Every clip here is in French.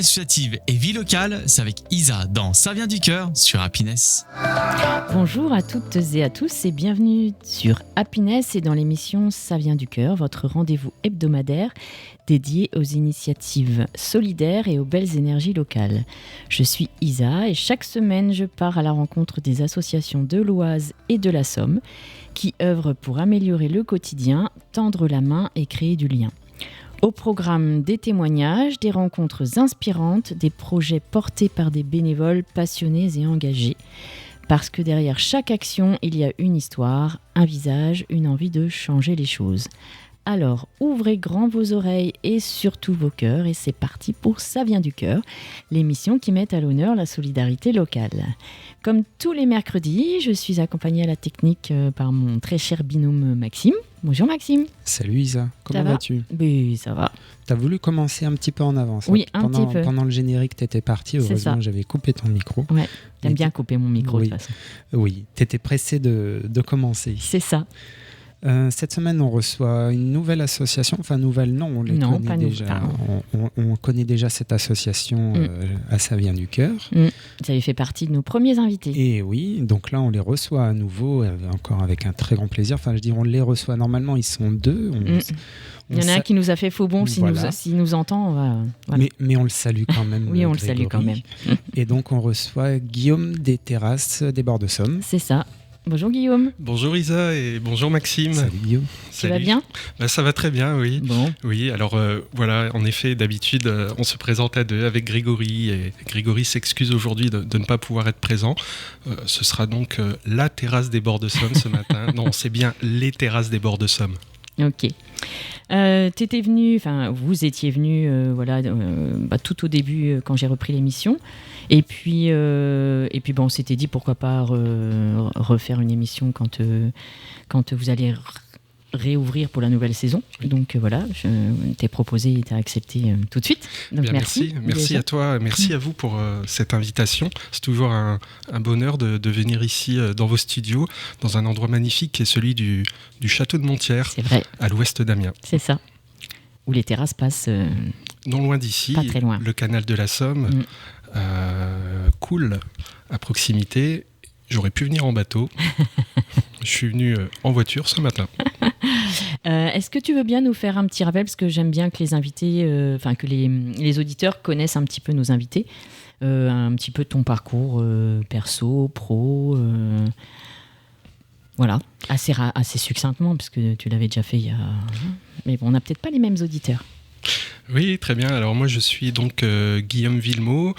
associative et vie locale, c'est avec Isa dans Ça vient du cœur sur Happiness. Bonjour à toutes et à tous et bienvenue sur Happiness et dans l'émission Ça vient du cœur, votre rendez-vous hebdomadaire dédié aux initiatives solidaires et aux belles énergies locales. Je suis Isa et chaque semaine je pars à la rencontre des associations de l'Oise et de la Somme qui œuvrent pour améliorer le quotidien, tendre la main et créer du lien. Au programme des témoignages, des rencontres inspirantes, des projets portés par des bénévoles passionnés et engagés. Parce que derrière chaque action, il y a une histoire, un visage, une envie de changer les choses. Alors, ouvrez grand vos oreilles et surtout vos cœurs et c'est parti pour Ça vient du cœur, l'émission qui met à l'honneur la solidarité locale. Comme tous les mercredis, je suis accompagnée à la technique par mon très cher binôme Maxime. Bonjour Maxime. Salut Isa, comment vas-tu ? Oui, ça va. T'as voulu commencer un petit peu en avance. Oui, un petit peu. Pendant le générique, t'étais parti. Heureusement, j'avais coupé ton micro. Ouais, t'aimes bien couper mon micro oui, de toute façon. Oui, t'étais pressé de commencer. C'est ça. Cette semaine, on reçoit une nouvelle association. Enfin, nouvelle, non, on les connaît déjà. On connaît déjà cette association à Ça vient du cœur. Ça fait partie de nos premiers invités. Et oui, donc là, on les reçoit à nouveau, encore avec un très grand plaisir. Enfin, je dis, on les reçoit. Normalement, ils sont deux. Il y en a un qui nous a fait faux bon. S'il nous entend, on va... Voilà. Mais on le salue quand même. Oui, on le salue quand même. Et donc, on reçoit Guillaume des Terrasses des Bords de Somme. C'est ça. Bonjour Guillaume. Bonjour Isa et bonjour Maxime. Salut Guillaume. Tu vas bien ? Ça va très bien, oui. Bon. Oui, alors voilà, en effet, d'habitude, on se présente à deux avec Grégory et Grégory s'excuse aujourd'hui de ne pas pouvoir être présent. Ce sera donc la terrasse des Bords de Somme ce matin. Non, c'est bien les terrasses des Bords de Somme. Ok. Vous étiez venu tout au début quand j'ai repris l'émission. Et puis on s'était dit pourquoi pas refaire une émission quand vous allez réouvrir pour la nouvelle saison. Donc voilà, je t'ai proposé et t'as accepté tout de suite. Donc bien, merci à toi, merci à vous pour cette invitation. C'est toujours un bonheur de venir ici dans vos studios, dans un endroit magnifique qui est celui du château de Montières, c'est vrai, à l'ouest d'Amiens. C'est ça, où les terrasses passent non loin d'ici, pas très loin. Le canal de la Somme coule à proximité. J'aurais pu venir en bateau. Je suis venu en voiture ce matin. Est-ce que tu veux bien nous faire un petit rappel, parce que j'aime bien que les invités, que les auditeurs connaissent un petit peu nos invités, un petit peu ton parcours perso, pro, voilà, assez succinctement, parce que tu l'avais déjà fait il y a... Mais bon, on n'a peut-être pas les mêmes auditeurs. Oui, très bien. Alors moi, je suis donc Guillaume Villemot.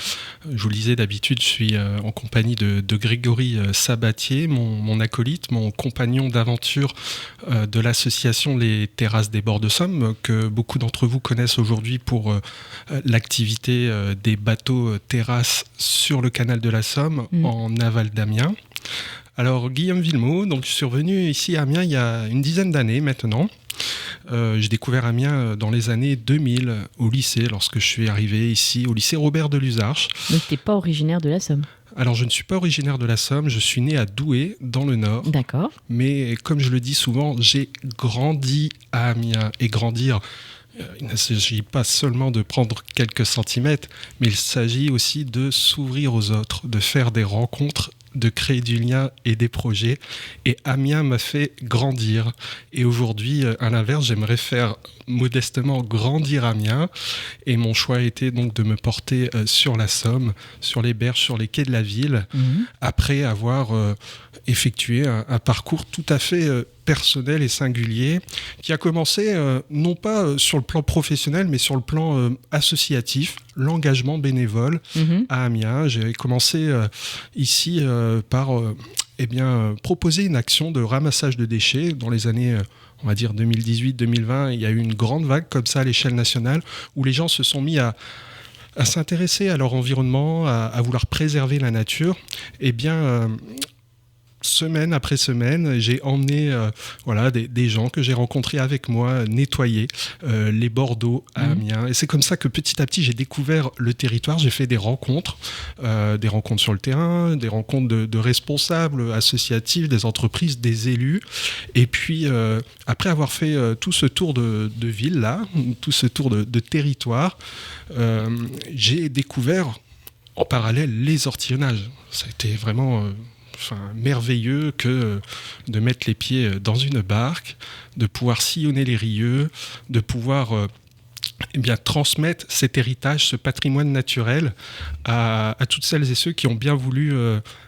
Je vous le disais, d'habitude, je suis en compagnie de Grégory Sabatier, mon acolyte, mon compagnon d'aventure de l'association Les Terrasses des Bords de Somme, que beaucoup d'entre vous connaissent aujourd'hui pour l'activité des bateaux terrasses sur le canal de la Somme, en aval d'Amiens. Alors, Guillaume Villemot, donc, je suis revenu ici à Amiens il y a une dizaine d'années maintenant. J'ai découvert Amiens dans les années 2000 au lycée, lorsque je suis arrivé ici au lycée Robert de Luzarches. Donc tu n'es pas originaire de la Somme ? Alors je ne suis pas originaire de la Somme, je suis né à Douai dans le Nord. D'accord. Mais comme je le dis souvent, j'ai grandi à Amiens. Et grandir, il ne s'agit pas seulement de prendre quelques centimètres, mais il s'agit aussi de s'ouvrir aux autres, de faire des rencontres, de créer du lien et des projets. Et Amiens m'a fait grandir. Et aujourd'hui, à l'inverse, j'aimerais faire modestement grandir Amiens. Et mon choix a été donc de me porter sur la Somme, sur les berges, sur les quais de la ville, après avoir effectué un parcours tout à fait personnel et singulier, qui a commencé non pas sur le plan professionnel, mais sur le plan associatif, l'engagement bénévole à Amiens. J'ai commencé ici par proposer une action de ramassage de déchets dans les années on va dire 2018-2020. Il y a eu une grande vague comme ça à l'échelle nationale où les gens se sont mis à s'intéresser à leur environnement, à vouloir préserver la nature. semaine après semaine, j'ai emmené des gens que j'ai rencontrés avec moi nettoyer les bords d'eau à Amiens. Et c'est comme ça que petit à petit, j'ai découvert le territoire. J'ai fait des rencontres sur le terrain, des rencontres de responsables associatifs, des entreprises, des élus. Et puis, après avoir fait tout ce tour de ville-là, tout ce tour de territoire, j'ai découvert en parallèle les ortillonnages. Ça a été vraiment... merveilleux que de mettre les pieds dans une barque, de pouvoir sillonner les rieux, de pouvoir transmettre cet héritage, ce patrimoine naturel à toutes celles et ceux qui ont bien voulu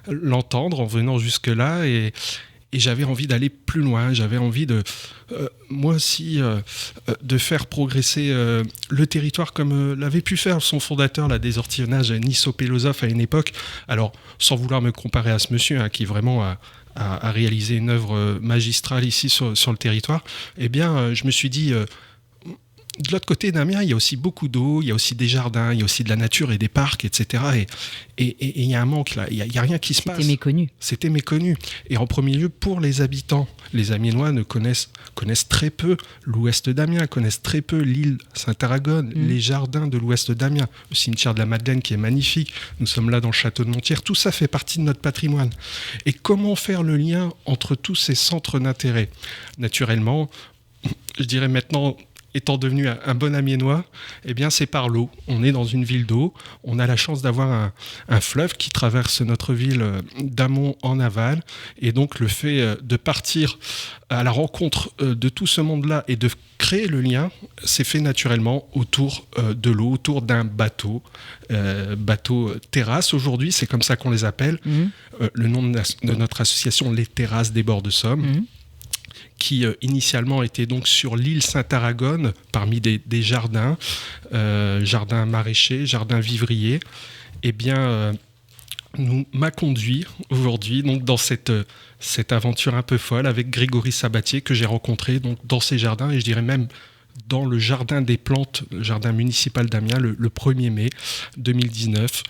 l'entendre en venant jusque-là. Et j'avais envie d'aller plus loin, j'avais envie moi aussi de faire progresser le territoire comme l'avait pu faire son fondateur des ortillonnages, Niso Pelosov, à une époque. Alors, sans vouloir me comparer à ce monsieur qui vraiment a réalisé une œuvre magistrale ici sur le territoire, je me suis dit... de l'autre côté d'Amiens, il y a aussi beaucoup d'eau, il y a aussi des jardins, il y a aussi de la nature et des parcs, etc. Et il y a un manque là, il n'y a rien qui se passe. C'était méconnu. Et en premier lieu, pour les habitants, les Amiénois connaissent très peu l'ouest d'Amiens, connaissent très peu l'île Saint-Aragon, les jardins de l'ouest d'Amiens, le cimetière de la Madeleine qui est magnifique, nous sommes là dans le château de Montière, tout ça fait partie de notre patrimoine. Et comment faire le lien entre tous ces centres d'intérêt ? Naturellement, je dirais maintenant... étant devenu un bon Amiénois, c'est par l'eau. On est dans une ville d'eau. On a la chance d'avoir un fleuve qui traverse notre ville d'amont en aval. Et donc, le fait de partir à la rencontre de tout ce monde-là et de créer le lien, c'est fait naturellement autour de l'eau, autour d'un bateau. Bateau terrasse, aujourd'hui, c'est comme ça qu'on les appelle. Le nom de notre association, les Terrasses des Bords de Somme. Qui initialement était donc sur l'île Saint-Aragon, parmi des jardins, jardins maraîchers, jardins vivriers, m'a conduit aujourd'hui donc dans cette aventure un peu folle avec Grégory Sabatier que j'ai rencontré donc dans ces jardins, et je dirais même dans le jardin des plantes, le jardin municipal d'Amiens, le 1er mai 2019.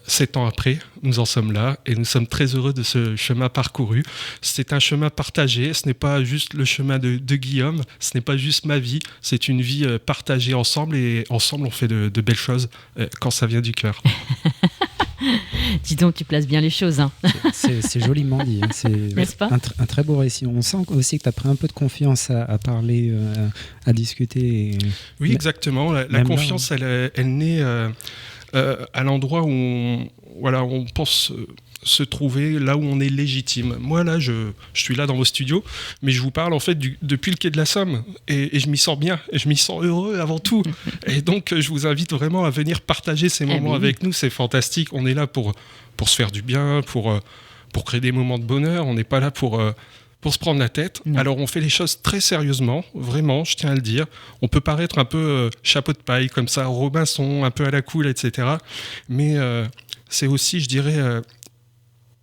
7 ans après, nous en sommes là et nous sommes très heureux de ce chemin parcouru. C'est un chemin partagé, ce n'est pas juste le chemin de Guillaume, ce n'est pas juste ma vie, c'est une vie partagée ensemble, et ensemble on fait de belles choses quand ça vient du cœur. Dis donc, tu places bien les choses. C'est joliment dit. N'est-ce pas ? Un très beau récit. On sent aussi que tu as pris un peu de confiance à parler, à discuter. Oui, exactement. La confiance, elle naît à l'endroit où on pense se trouver, là où on est légitime. Moi, là, je suis là dans vos studios, mais je vous parle en fait depuis le quai de la Somme, et je m'y sens bien, et je m'y sens heureux avant tout. Et donc, je vous invite vraiment à venir partager ces moments avec nous. C'est fantastique. On est là pour se faire du bien, pour créer des moments de bonheur. On n'est pas là pour se prendre la tête. Non. Alors, on fait les choses très sérieusement, vraiment, je tiens à le dire. On peut paraître un peu chapeau de paille, comme ça, Robinson, un peu à la cool, etc. Mais c'est aussi, je dirais...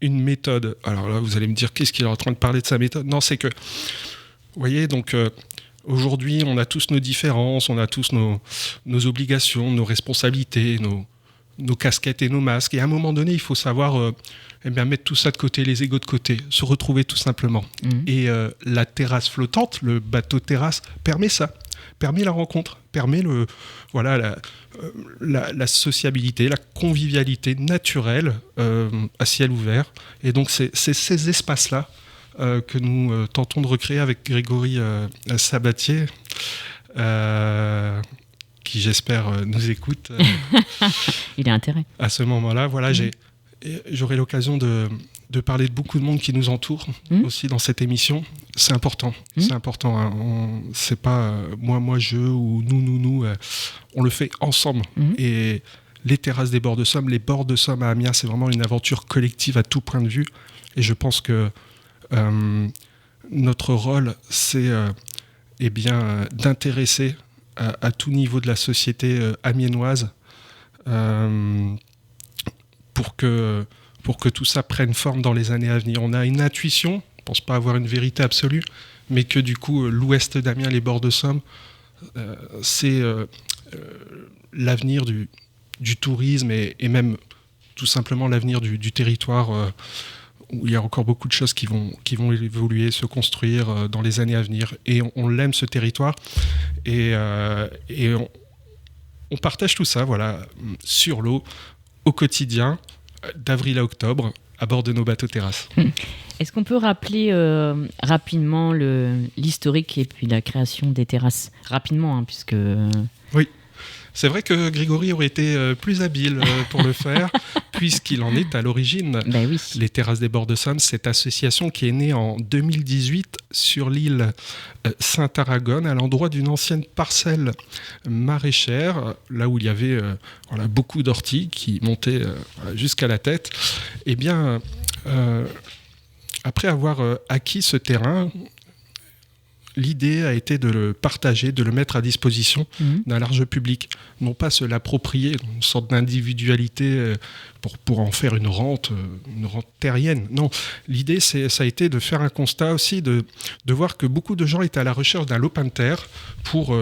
une méthode. Alors là, vous allez me dire, qu'est-ce qu'il est en train de parler de sa méthode ? Non, c'est que, vous voyez, donc aujourd'hui, on a tous nos différences, on a tous nos obligations, nos responsabilités, nos casquettes et nos masques. Et à un moment donné, il faut savoir mettre tout ça de côté, les égos de côté, se retrouver tout simplement. Et la terrasse flottante, le bateau terrasse, permet ça. Permet la rencontre, permet la sociabilité, la convivialité naturelle à ciel ouvert. Et donc, c'est ces espaces-là que nous tentons de recréer avec Grégory Sabatier, qui, j'espère, nous écoute. Il a intérêt. À ce moment-là, j'aurai l'occasion de parler de beaucoup de monde qui nous entoure aussi dans cette émission. C'est important. C'est important. Hein. C'est pas moi, je ou nous. On le fait ensemble. Et les Terrasses des Bords de Somme, les Bords de Somme à Amiens, c'est vraiment une aventure collective à tout point de vue. Et je pense que notre rôle, c'est d'intéresser à tout niveau de la société amiénoise pour que tout ça prenne forme dans les années à venir. On a une intuition, on ne pense pas avoir une vérité absolue, mais que du coup, l'ouest d'Amiens, les Bords de Somme, c'est l'avenir du tourisme et même tout simplement l'avenir du territoire où il y a encore beaucoup de choses qui vont évoluer, se construire dans les années à venir. Et on l'aime, ce territoire. Et on partage tout ça, voilà, sur l'eau, au quotidien, d'avril à octobre, à bord de nos bateaux terrasses. Est-ce qu'on peut rappeler rapidement l'historique et puis la création des terrasses ? Rapidement, hein, puisque... Oui. C'est vrai que Grégory aurait été plus habile pour le faire, puisqu'il en est à l'origine. Ben oui. Les Terrasses des Bords de Somme, cette association qui est née en 2018 sur l'île Saint-Aragon, à l'endroit d'une ancienne parcelle maraîchère, là où il y avait beaucoup d'orties qui montaient jusqu'à la tête. Eh bien, après avoir acquis ce terrain, l'idée a été de le partager, de le mettre à disposition d'un large public. Non pas se l'approprier, une sorte d'individualité pour en faire une rente terrienne. Non, l'idée, ça a été de faire un constat aussi, de voir que beaucoup de gens étaient à la recherche d'un lopin de terre pour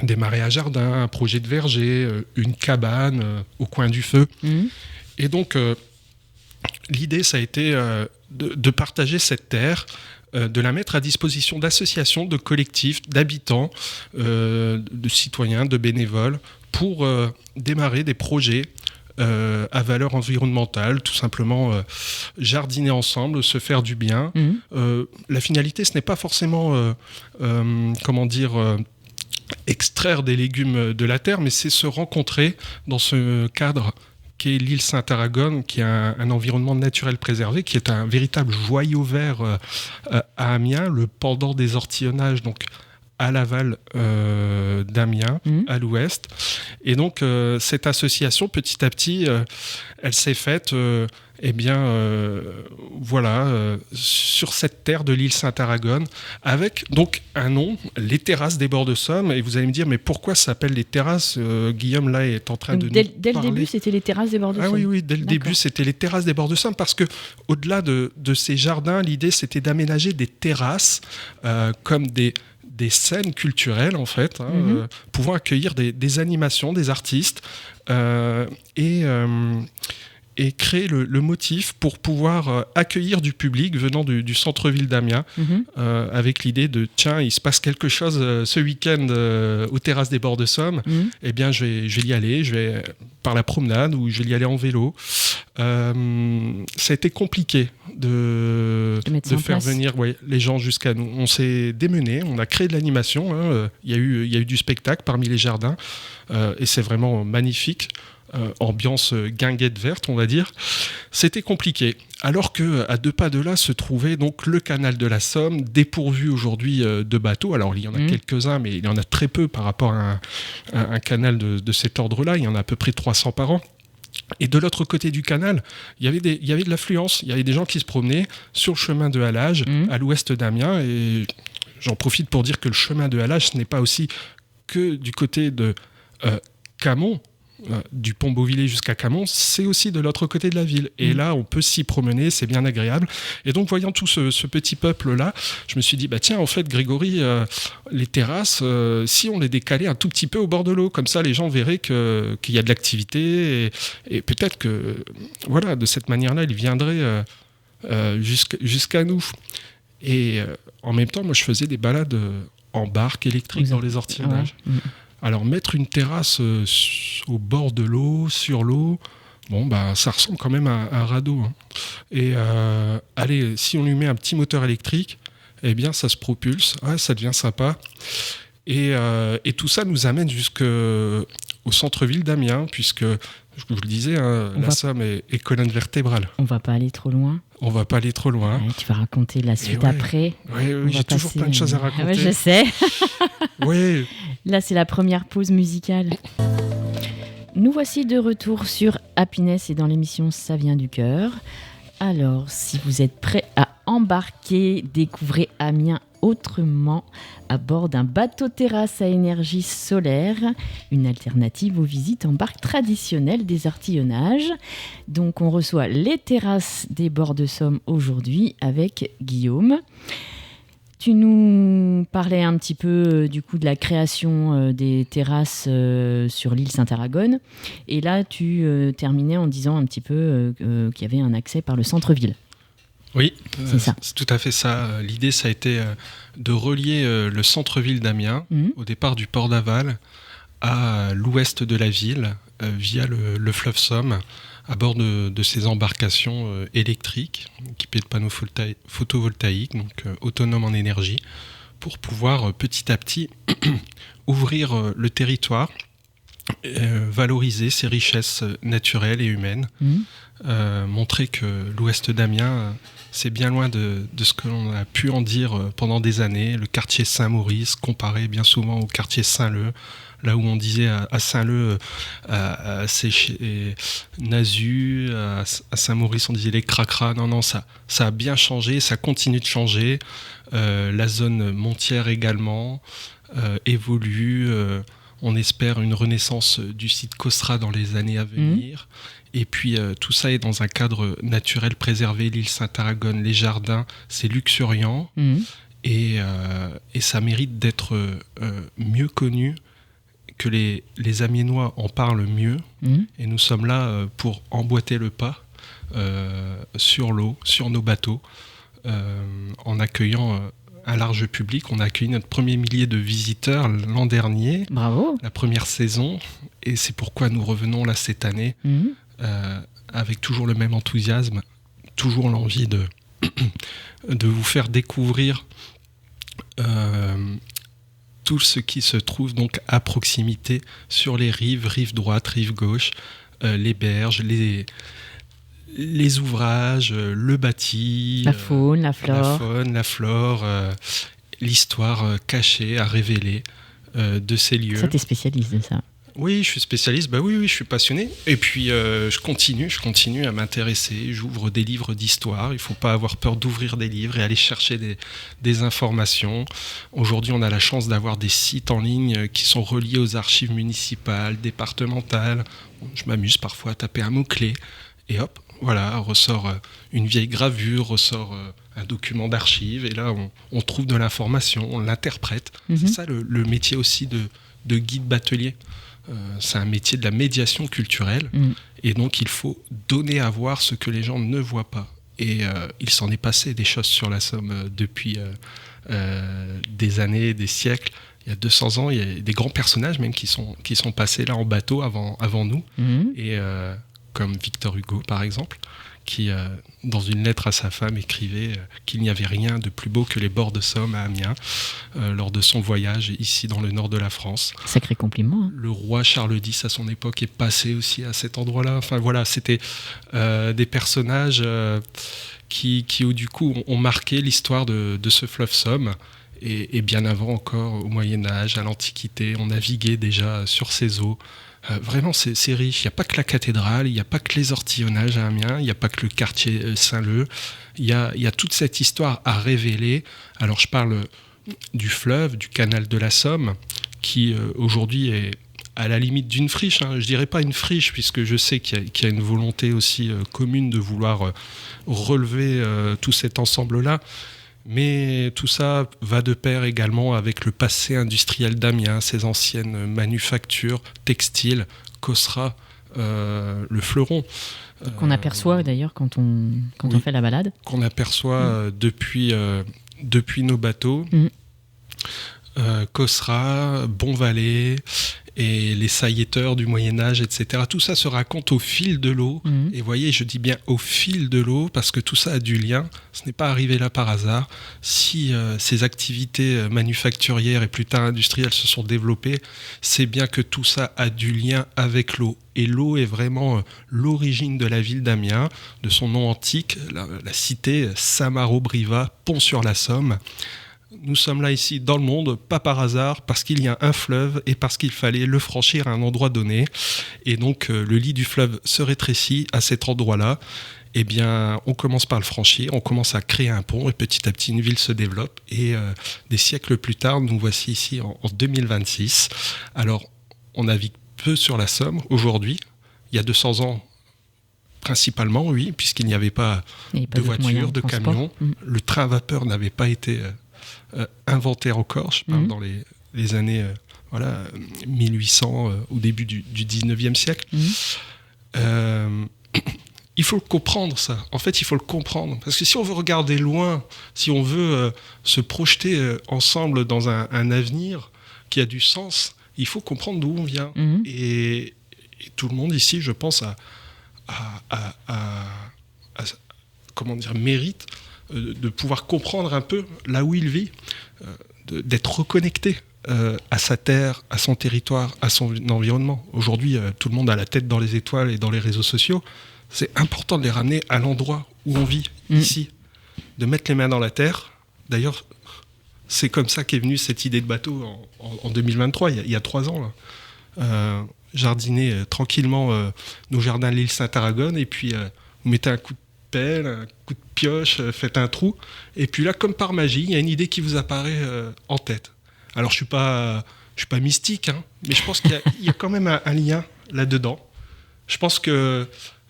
démarrer un jardin, un projet de verger, une cabane au coin du feu. Et donc, l'idée, ça a été de partager cette terre, de la mettre à disposition d'associations, de collectifs, d'habitants, de citoyens, de bénévoles, pour démarrer des projets à valeur environnementale, tout simplement jardiner ensemble, se faire du bien. La finalité, ce n'est pas forcément, extraire des légumes de la terre, mais c'est se rencontrer dans ce cadre qui est l'île Saint-Aragon, qui est un environnement naturel préservé, qui est un véritable joyau vert à Amiens, le pendant des ortillonnages, donc à l'aval d'Amiens, à l'ouest. Et donc, cette association, petit à petit, elle s'est faite sur cette terre de l'île Saint-Aragon, avec donc un nom, les Terrasses des Bords de Somme. Et vous allez me dire, mais pourquoi ça s'appelle les Terrasses ? Guillaume, là, est en train de dès nous parler. le début, c'était les Terrasses des Bords de Somme. Oui, dès le début, c'était les Terrasses des Bords de Somme, parce que au-delà de ces jardins, l'idée, c'était d'aménager des terrasses comme des scènes culturelles, en fait, pouvant accueillir des animations, des artistes, et créer le motif pour pouvoir accueillir du public venant du centre-ville d'Amiens, avec l'idée de tiens, il se passe quelque chose ce week-end aux Terrasses des Bords de Somme, eh bien je vais y aller, je vais par la promenade ou je vais y aller en vélo. Ça a été compliqué de faire venir les gens jusqu'à nous. On s'est démené, on a créé de l'animation, il y a eu du spectacle parmi les jardins, et c'est vraiment magnifique. Ambiance guinguette verte, on va dire. C'était compliqué. Alors qu'à 2 pas de là se trouvait donc le canal de la Somme, dépourvu aujourd'hui de bateaux. Alors il y en a quelques-uns, mais il y en a très peu par rapport à un canal de cet ordre-là. Il y en a à peu près 300 par an. Et de l'autre côté du canal, il y avait de l'affluence. Il y avait des gens qui se promenaient sur le chemin de halage à l'ouest d'Amiens. Et j'en profite pour dire que le chemin de halage, ce n'est pas aussi que du côté de Camon, du pont Beauvillé jusqu'à Camon, c'est aussi de l'autre côté de la ville. Et là, on peut s'y promener, c'est bien agréable. Et donc, voyant tout ce petit peuple-là, je me suis dit, tiens, en fait, Grégory, les terrasses, si on les décalait un tout petit peu au bord de l'eau, comme ça, les gens verraient qu'il y a de l'activité, et peut-être que, voilà, de cette manière-là, ils viendraient jusqu'à nous. Et en même temps, moi, je faisais des balades en barque électrique dans les ortillonnages. Alors, mettre une terrasse au bord de l'eau, sur l'eau, ça ressemble quand même à un radeau. Et allez, si on lui met un petit moteur électrique, eh bien, ça se propulse, ça devient sympa. Et tout ça nous amène jusqu'au centre-ville d'Amiens, puisque, je vous le disais, la Somme est colonne vertébrale. On ne va pas aller trop loin. On ne va pas aller trop loin. Ouais, tu vas raconter la suite après. Oui, j'ai toujours plein de choses à raconter. Ouais, je sais. Oui. Là, c'est la première pause musicale. Nous voici de retour sur Happiness et dans l'émission Ça vient du cœur. Alors, si vous êtes prêts à embarquer, découvrez Amiens autrement à bord d'un bateau-terrasse à énergie solaire, une alternative aux visites en barque traditionnelles des artillonnages. Donc, on reçoit les Terrasses des Bords de Somme aujourd'hui avec Guillaume. Tu nous parlais un petit peu du coup de la création des terrasses sur l'île Saint-Aragon. Et là, tu terminais en disant un petit peu qu'il y avait un accès par le centre-ville. Oui, c'est tout à fait ça. L'idée, ça a été de relier le centre-ville d'Amiens, au départ du port d'Aval, à l'ouest de la ville, via le fleuve Somme, à bord de ces embarcations électriques, équipées de panneaux photovoltaïques, donc autonomes en énergie, pour pouvoir petit à petit ouvrir le territoire, valoriser ses richesses naturelles et humaines, montrer que l'ouest d'Amiens, c'est bien loin de ce que l'on a pu en dire pendant des années. Le quartier Saint-Maurice, comparé bien souvent au quartier Saint-Leu, là où on disait à Saint-Leu, c'est Nazu, à Saint-Maurice on disait les cracras. Non, ça a bien changé, ça continue de changer. La zone montière également évolue. On espère une renaissance du site Cosra dans les années à venir. Et puis tout ça est dans un cadre naturel préservé, l'île Saint-Aragon, les jardins, c'est luxuriant. Et ça mérite d'être mieux connu, que les Amiénois en parlent mieux. Et nous sommes là pour emboîter le pas sur l'eau, sur nos bateaux, en accueillant un large public. On a accueilli notre premier millier de visiteurs l'an dernier. Bravo. La première saison. Et c'est pourquoi nous revenons là cette année, avec toujours le même enthousiasme, toujours l'envie de vous faire découvrir tout ce qui se trouve donc à proximité sur les rive droite, rive gauche, les berges, les ouvrages, le bâti, la faune, la flore, l'histoire cachée à révéler de ces lieux. Ça, t'es spécialiste de ça. Oui, je suis spécialiste, oui, je suis passionné. Et puis, je continue à m'intéresser. J'ouvre des livres d'histoire. Il ne faut pas avoir peur d'ouvrir des livres et aller chercher des informations. Aujourd'hui, on a la chance d'avoir des sites en ligne qui sont reliés aux archives municipales, départementales. Je m'amuse parfois à taper un mot-clé. Et hop, voilà, ressort une vieille gravure, ressort un document d'archives. Et là, on trouve de l'information, on l'interprète. C'est ça le métier aussi de guide batelier. C'est un métier de la médiation culturelle et donc il faut donner à voir ce que les gens ne voient pas. Et il s'en est passé des choses sur la Somme depuis des années, des siècles. Il y a 200 ans, il y a des grands personnages même qui sont passés là en bateau avant nous. Et comme Victor Hugo par exemple, qui dans une lettre à sa femme écrivait qu'il n'y avait rien de plus beau que les bords de Somme à Amiens lors de son voyage ici dans le nord de la France. Sacré compliment. Hein. Le roi Charles X à son époque est passé aussi à cet endroit-là. Enfin voilà, c'était des personnages qui du coup ont marqué l'histoire de ce fleuve Somme. Et bien avant encore, au Moyen-Âge, à l'Antiquité, on naviguait déjà sur ces eaux. Vraiment, c'est riche. Il n'y a pas que la cathédrale, il n'y a pas que les ortillonnages à Amiens, il n'y a pas que le quartier Saint-Leu. Il y a toute cette histoire à révéler. Alors, je parle du fleuve, du canal de la Somme, qui aujourd'hui est à la limite d'une friche. Je ne dirais pas une friche, puisque je sais qu'il y a une volonté aussi commune de vouloir relever tout cet ensemble-là. Mais tout ça va de pair également avec le passé industriel d'Amiens, ses anciennes manufactures textiles, Cosra, le fleuron. Qu'on aperçoit d'ailleurs quand on fait la balade. Qu'on aperçoit depuis nos bateaux. Cosra, Bonvalet et les sailleteurs du Moyen-Âge, etc. Tout ça se raconte au fil de l'eau. Et vous voyez, je dis bien au fil de l'eau parce que tout ça a du lien. Ce n'est pas arrivé là par hasard. Si ces activités manufacturières et plus tard industrielles se sont développées, c'est bien que tout ça a du lien avec l'eau. Et l'eau est vraiment l'origine de la ville d'Amiens, de son nom antique, la cité Samaro-Briva, Pont-sur-la-Somme. Nous sommes là ici dans le monde, pas par hasard, parce qu'il y a un fleuve et parce qu'il fallait le franchir à un endroit donné. Et donc le lit du fleuve se rétrécit à cet endroit-là. Eh bien, on commence par le franchir, on commence à créer un pont et petit à petit une ville se développe. Et des siècles plus tard, nous voici ici en 2026. Alors, on navigue peu sur la Somme aujourd'hui. Il y a 200 ans, principalement, oui, puisqu'il n'y avait pas de voitures, de camions. Le train à vapeur n'avait pas été inventé encore, je parle dans les années 1800, au début du 19e siècle. il faut le comprendre, ça. En fait, il faut le comprendre. Parce que si on veut regarder loin, si on veut se projeter ensemble dans un avenir qui a du sens, il faut comprendre d'où on vient. Et tout le monde ici, je pense, comment dire, mérite de pouvoir comprendre un peu là où il vit, d'être reconnecté à sa terre, à son territoire, à son environnement. Aujourd'hui, tout le monde a la tête dans les étoiles et dans les réseaux sociaux. C'est important de les ramener à l'endroit où on vit, ici, de mettre les mains dans la terre. D'ailleurs, c'est comme ça qu'est venue cette idée de bateau en 2023, il y a 3 ans. Là. Jardiner tranquillement nos jardins de l'île Saint-Aragon, et puis vous mettez un coup de pelle, un coup de pioche, faites un trou, et puis là, comme par magie, il y a une idée qui vous apparaît en tête. Alors, je suis pas mystique, hein, mais je pense qu'il y a quand même un lien là-dedans. Je pense qu'il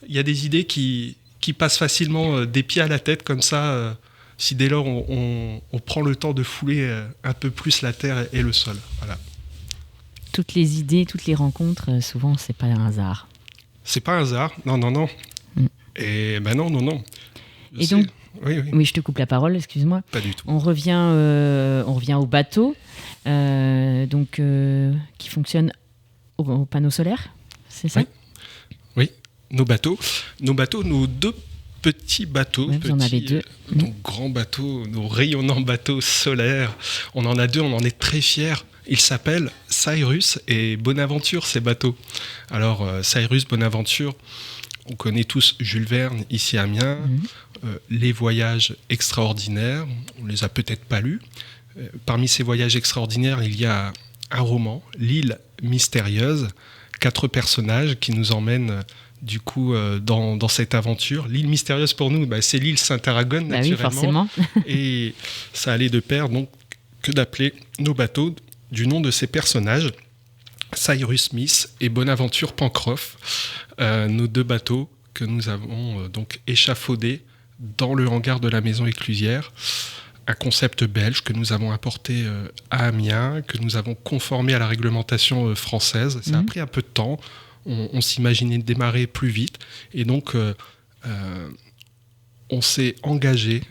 y a des idées qui passent facilement des pieds à la tête, comme ça, si dès lors on prend le temps de fouler un peu plus la terre et le sol. Voilà. Toutes les idées, toutes les rencontres, souvent, c'est pas un hasard. C'est pas un hasard, non. Et ben non. Et donc, oui, je te coupe la parole, excuse-moi. Pas du tout. On revient au bateau, qui fonctionne au panneau solaire, c'est ça ? Oui, nos bateaux, nos 2 petits bateaux, vous en avez 2. Nos grands bateaux, nos rayonnants bateaux solaires. On en a 2, on en est très fiers. Ils s'appellent Cyrus et Bonaventure, ces bateaux. Alors, Cyrus, Bonaventure, on connaît tous Jules Verne, ici à Amiens, les voyages extraordinaires, on les a peut-être pas lus. Parmi ces voyages extraordinaires, il y a un roman, L'île mystérieuse, 4 personnages qui nous emmènent du coup dans cette aventure. L'île mystérieuse pour nous, c'est l'île Saint-Aragon, naturellement. Oui, forcément. Et ça allait de pair donc que d'appeler nos bateaux du nom de ces personnages, Cyrus Smith et Bonaventure Pencroff, nos 2 bateaux que nous avons donc échafaudés dans le hangar de la maison éclusière. Un concept belge que nous avons importé à Amiens, que nous avons conformé à la réglementation française. Ça a pris un peu de temps. On s'imaginait démarrer plus vite. Et donc, on s'est engagé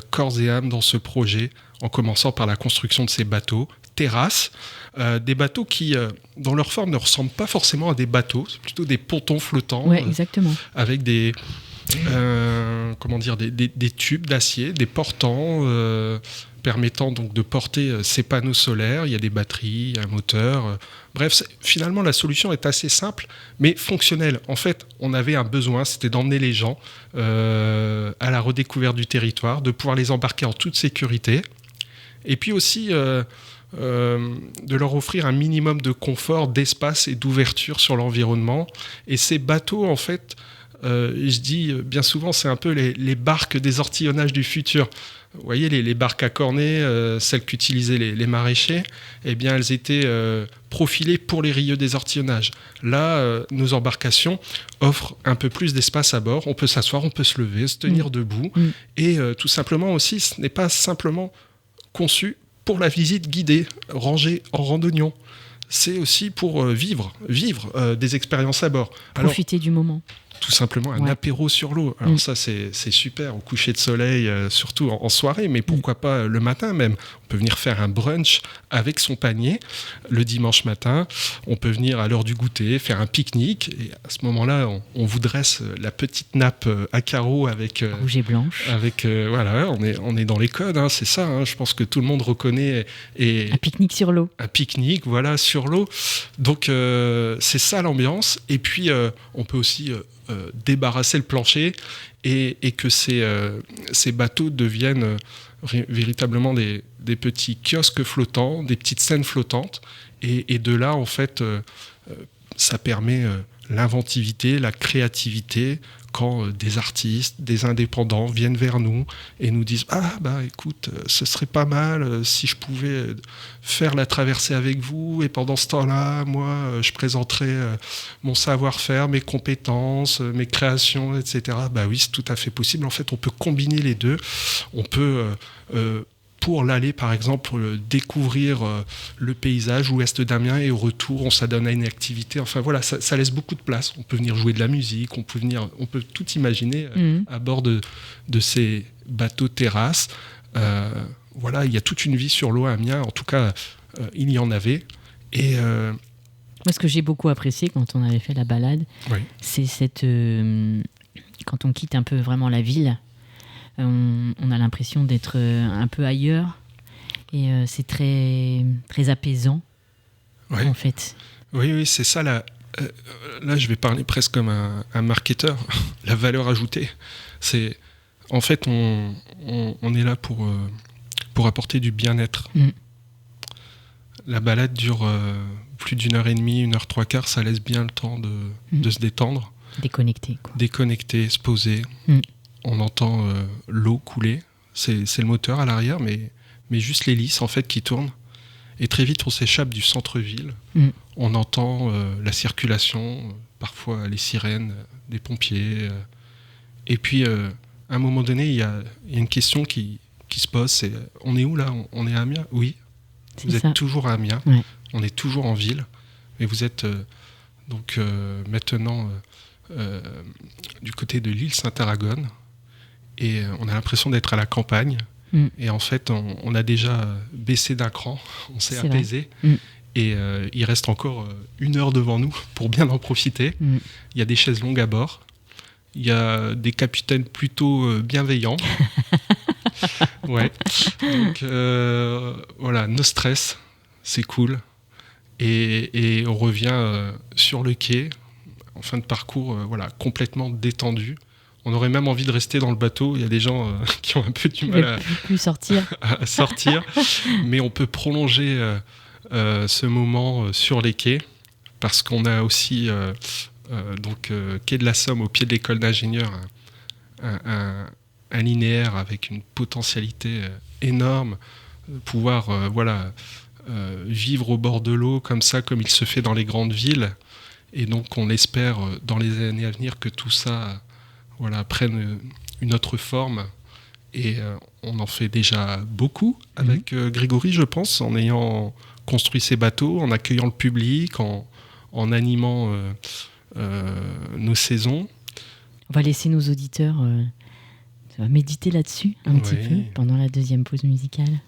corps et âme dans ce projet, en commençant par la construction de ces bateaux, terrasses, des bateaux qui, dans leur forme, ne ressemblent pas forcément à des bateaux, c'est plutôt des pontons flottants. Ouais, exactement. Avec des tubes d'acier, des portants permettant donc de porter ces panneaux solaires. Il y a des batteries, un moteur. Bref, finalement, la solution est assez simple, mais fonctionnelle. En fait, on avait un besoin, c'était d'emmener les gens à la redécouverte du territoire, de pouvoir les embarquer en toute sécurité, et puis aussi de leur offrir un minimum de confort, d'espace et d'ouverture sur l'environnement. Et ces bateaux, en fait, je dis bien souvent, c'est un peu les barques des ortillonnages du futur. Vous voyez, les barques à cornet, celles qu'utilisaient les maraîchers, eh bien, elles étaient profilées pour les rieux des ortillonnages. Là, nos embarcations offrent un peu plus d'espace à bord. On peut s'asseoir, on peut se lever, se tenir debout. Et tout simplement aussi, ce n'est pas simplement conçu pour la visite guidée, rangée en randonnion. C'est aussi pour vivre des expériences à bord. Profiter du moment. Tout simplement un apéro sur l'eau. Alors ça, c'est super, au coucher de soleil, surtout en soirée, mais pourquoi pas le matin même. On peut venir faire un brunch avec son panier le dimanche matin. On peut venir à l'heure du goûter, faire un pique-nique. Et à ce moment-là, on vous dresse la petite nappe à carreaux avec... rouge et blanche. Avec, voilà, on est dans les codes, hein, c'est ça. Hein, je pense que tout le monde reconnaît. Un pique-nique sur l'eau. Un pique-nique, voilà, sur l'eau. Donc, c'est ça l'ambiance. Et puis, on peut aussi... débarrasser le plancher et que ces bateaux deviennent véritablement des petits kiosques flottants, des petites scènes flottantes. Et de là, en fait, ça permet l'inventivité, la créativité, quand des artistes, des indépendants viennent vers nous et nous disent « Ah, bah écoute, ce serait pas mal si je pouvais faire la traversée avec vous et pendant ce temps-là, moi, je présenterais mon savoir-faire, mes compétences, mes créations, etc. » Bah oui, c'est tout à fait possible. En fait, on peut combiner les deux. On peut pour l'aller, par exemple, découvrir le paysage ouest d'Amiens, et au retour, on s'adonne à une activité. Enfin voilà, ça laisse beaucoup de place. On peut venir jouer de la musique, on peut tout imaginer à bord de ces bateaux terrasses. Voilà, il y a toute une vie sur l'eau à Amiens. En tout cas, il y en avait. Et moi, ce que j'ai beaucoup apprécié quand on avait fait la balade, c'est cette quand on quitte un peu vraiment la ville. On a l'impression d'être un peu ailleurs, et c'est très, très apaisant, en fait. Oui, c'est ça. Là, je vais parler presque comme un marketeur. La valeur ajoutée, c'est en fait on est là pour apporter du bien-être. La balade dure plus d'1h30, 1h75, ça laisse bien le temps de se détendre. Déconnecter, se poser. On entend l'eau couler, c'est le moteur à l'arrière, mais juste l'hélice en fait qui tourne. Et très vite on s'échappe du centre-ville. On entend la circulation, parfois les sirènes des pompiers. Et puis à un moment donné, il y a une question qui se pose, c'est on est où là ? On est à Amiens ? Oui, vous êtes toujours à Amiens, on est toujours en ville, mais vous êtes donc maintenant du côté de l'île Saint-Aragon. Et on a l'impression d'être à la campagne. Et en fait, on a déjà baissé d'un cran, on s'est apaisé. Et il reste encore 1 heure devant nous pour bien en profiter. Il y a des chaises longues à bord. Il y a des capitaines plutôt bienveillants. Donc voilà, no stress, c'est cool. Et on revient sur le quai, en fin de parcours, complètement détendu. On aurait même envie de rester dans le bateau. Il y a des gens qui ont un peu du mal à sortir. Mais on peut prolonger ce moment sur les quais, parce qu'on a aussi, quai de la Somme, au pied de l'école d'ingénieurs, un linéaire avec une potentialité énorme. Pouvoir vivre au bord de l'eau comme ça, comme il se fait dans les grandes villes. Et donc on espère dans les années à venir que tout ça prenne une autre forme, et on en fait déjà beaucoup avec Grégory, je pense, en ayant construit ces bateaux, en accueillant le public, en animant nos saisons. On va laisser nos auditeurs méditer là-dessus un petit peu pendant la deuxième pause musicale.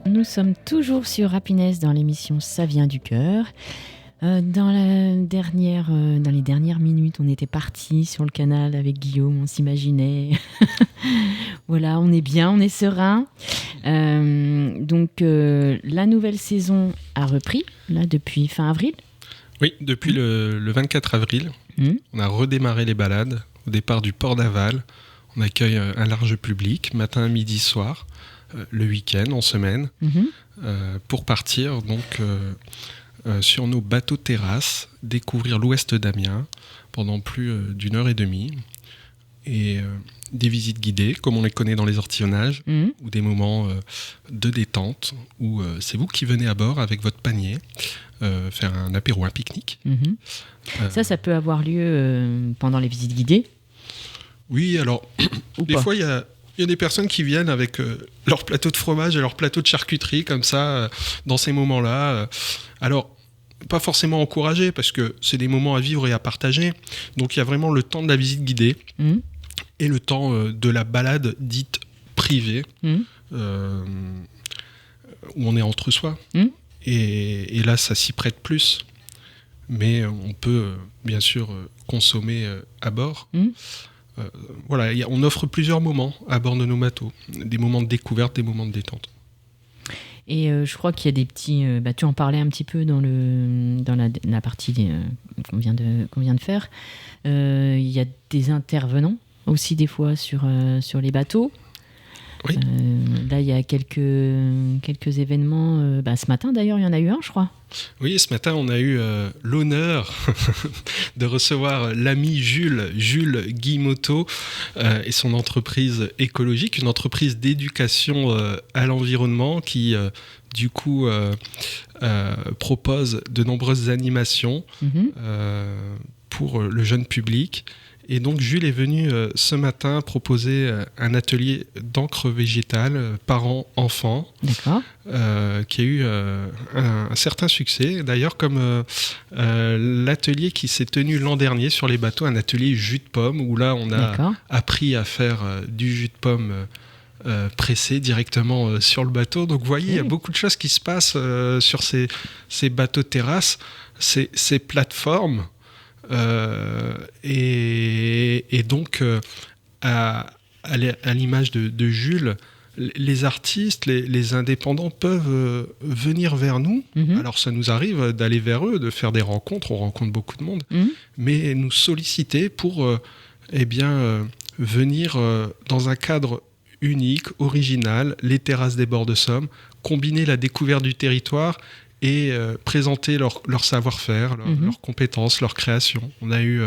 Nous sommes toujours sur Happiness dans l'émission Ça vient du cœur. Dans les dernières minutes, on était partis sur le canal avec Guillaume, on s'imaginait. Voilà, on est bien, on est serein. Donc, la nouvelle saison a repris, là, depuis fin avril. Oui, depuis le 24 avril, on a redémarré les balades au départ du port d'Aval. On accueille un large public, matin, midi, soir, le week-end, en semaine, pour partir donc sur nos bateaux terrasses, découvrir l'ouest d'Amiens pendant plus d'1h30, et des visites guidées, comme on les connaît dans les ortillonnages, ou des moments de détente, où c'est vous qui venez à bord avec votre panier, faire un apéro, un pique-nique. Ça peut avoir lieu pendant les visites guidées. Oui, alors, des fois, il y a des personnes qui viennent avec leur plateau de fromage et leur plateau de charcuterie, comme ça, dans ces moments-là. Alors, pas forcément encouragé, parce que c'est des moments à vivre et à partager. Donc, il y a vraiment le temps de la visite guidée et le temps de la balade dite privée, où on est entre soi. Et là, ça s'y prête plus. Mais on peut, bien sûr, consommer à bord. On offre plusieurs moments à bord de nos bateaux, des moments de découverte, des moments de détente. Et je crois qu'il y a des petits... tu en parlais un petit peu dans la partie qu'on vient de faire. Il y a des intervenants aussi des fois sur les bateaux. Oui. Là, il y a quelques événements. Ce matin, d'ailleurs, il y en a eu un, je crois. Oui, ce matin, on a eu l'honneur de recevoir l'ami Jules Guillemoteau et son entreprise écologique, une entreprise d'éducation à l'environnement qui, du coup, propose de nombreuses animations pour le jeune public. Et donc Jules est venu ce matin proposer un atelier d'encre végétale parents-enfants, qui a eu un certain succès. D'ailleurs, comme l'atelier qui s'est tenu l'an dernier sur les bateaux, un atelier jus de pomme, où là on a appris à faire du jus de pomme pressé directement sur le bateau. Donc vous voyez, il y a beaucoup de choses qui se passent sur ces bateaux terrasses, ces plateformes. Et donc, à l'image de Jules, les artistes, les indépendants peuvent venir vers nous. Alors ça nous arrive d'aller vers eux, de faire des rencontres, on rencontre beaucoup de monde, mais nous solliciter pour venir dans un cadre unique, original, les terrasses des bords de Somme, combiner la découverte du territoire et présenter leur savoir-faire, leurs compétences, leur création. On a eu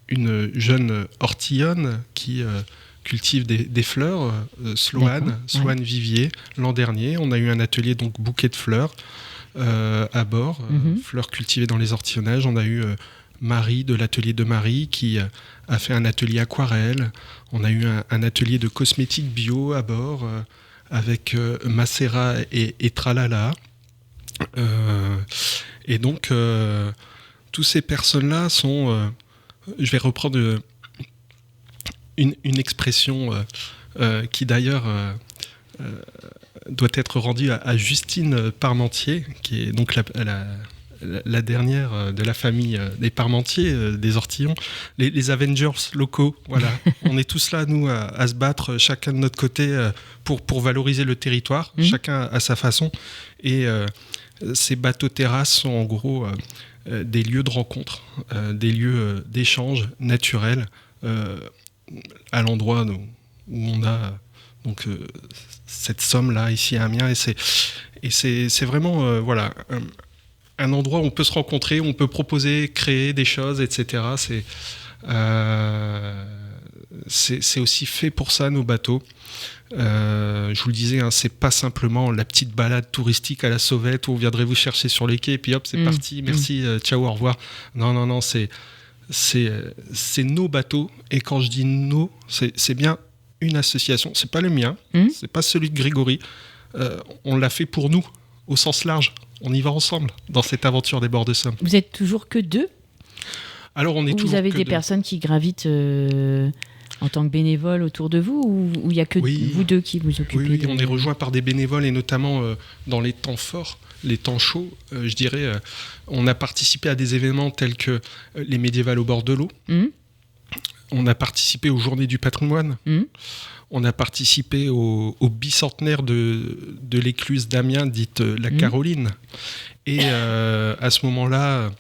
une jeune ortillonne qui cultive des fleurs, Sloane Vivier, l'an dernier. On a eu un atelier donc bouquet de fleurs à bord, fleurs cultivées dans les ortillonnages. On a eu Marie de l'atelier de Marie qui a fait un atelier aquarelle. On a eu un atelier de cosmétiques bio à bord avec Macera et Tralala. Et donc, toutes ces personnes-là sont... je vais reprendre une expression qui d'ailleurs doit être rendue à Justine Parmentier, qui est donc la dernière de la famille des Parmentier, des Ortillons, les Avengers locaux. Voilà. On est tous là, nous, à se battre, chacun de notre côté, pour valoriser le territoire, chacun à sa façon. Et ces bateaux terrasses sont en gros des lieux de rencontre, des lieux d'échange naturels à l'endroit où on a donc cette somme-là, ici à Amiens. Et c'est vraiment voilà, un endroit où on peut se rencontrer, où on peut proposer, créer des choses, etc. C'est aussi fait pour ça, nos bateaux. Je vous le disais, c'est pas simplement la petite balade touristique à la sauvette où on viendrait vous chercher sur les quais et puis hop, c'est parti, merci, ciao, au revoir. Non, c'est nos bateaux. Et quand je dis nos, c'est bien une association. C'est pas le mien, c'est pas celui de Grégory. On l'a fait pour nous, au sens large. On y va ensemble dans cette aventure des bords de Somme. Vous êtes toujours que deux ? Alors on est toujours que deux. Vous avez des personnes qui gravitent en tant que bénévoles autour de vous, ou il n'y a que vous deux qui vous occupez Oui, on est rejoint par des bénévoles, et notamment dans les temps forts, les temps chauds, je dirais. On a participé à des événements tels que les médiévales au bord de l'eau. On a participé aux Journées du patrimoine. On a participé au bicentenaire de l'écluse d'Amiens, dite la Caroline. Et à ce moment-là,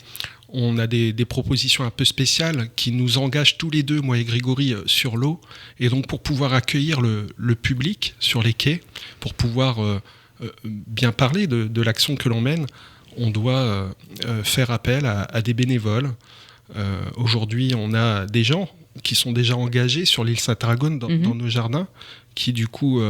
on a des propositions un peu spéciales qui nous engagent tous les deux, moi et Grégory, sur l'eau. Et donc, pour pouvoir accueillir le public sur les quais, pour pouvoir bien parler de l'action que l'on mène, on doit faire appel à des bénévoles. Aujourd'hui, on a des gens qui sont déjà engagés sur l'île Saint-Aragone dans nos jardins, qui du coup...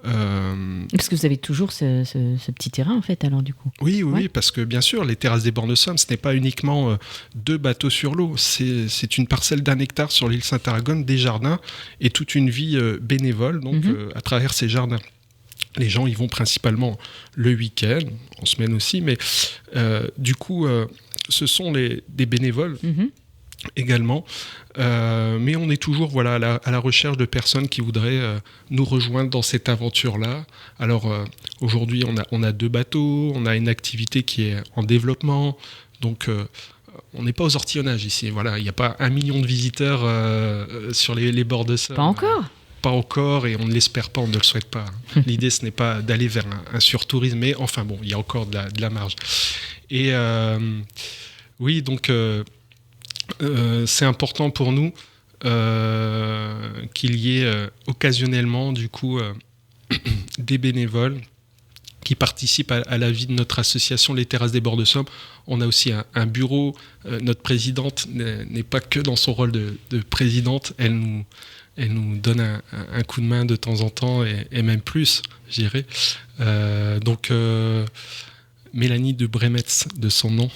Parce que vous avez toujours ce petit terrain, en fait, alors du coup. Oui, parce que bien sûr, les terrasses des bords de Somme, ce n'est pas uniquement 2 bateaux sur l'eau, c'est une parcelle d'1 hectare sur l'île Saint-Aragone, des jardins, et toute une vie bénévole, donc à travers ces jardins. Les gens y vont principalement le week-end, en semaine aussi, mais du coup, ce sont des bénévoles également. Mais on est toujours à la recherche de personnes qui voudraient nous rejoindre dans cette aventure-là. Alors aujourd'hui, on a 2 bateaux, on a une activité qui est en développement, donc on n'est pas aux ortillonnages ici. Voilà, il n'y a pas 1 million de visiteurs sur les bords de Somme. Pas encore. Pas encore, et on ne l'espère pas, on ne le souhaite pas. L'idée, ce n'est pas d'aller vers un surtourisme, mais enfin bon, il y a encore de la marge. Et oui, donc c'est important pour nous qu'il y ait occasionnellement, du coup, des bénévoles qui participent à la vie de notre association Les Terrasses des Bords de Somme. On a aussi un bureau. Notre présidente n'est pas que dans son rôle de présidente, elle nous donne un coup de main de temps en temps, et même plus, je dirais. Donc, Mélanie de Bremetz, de son nom.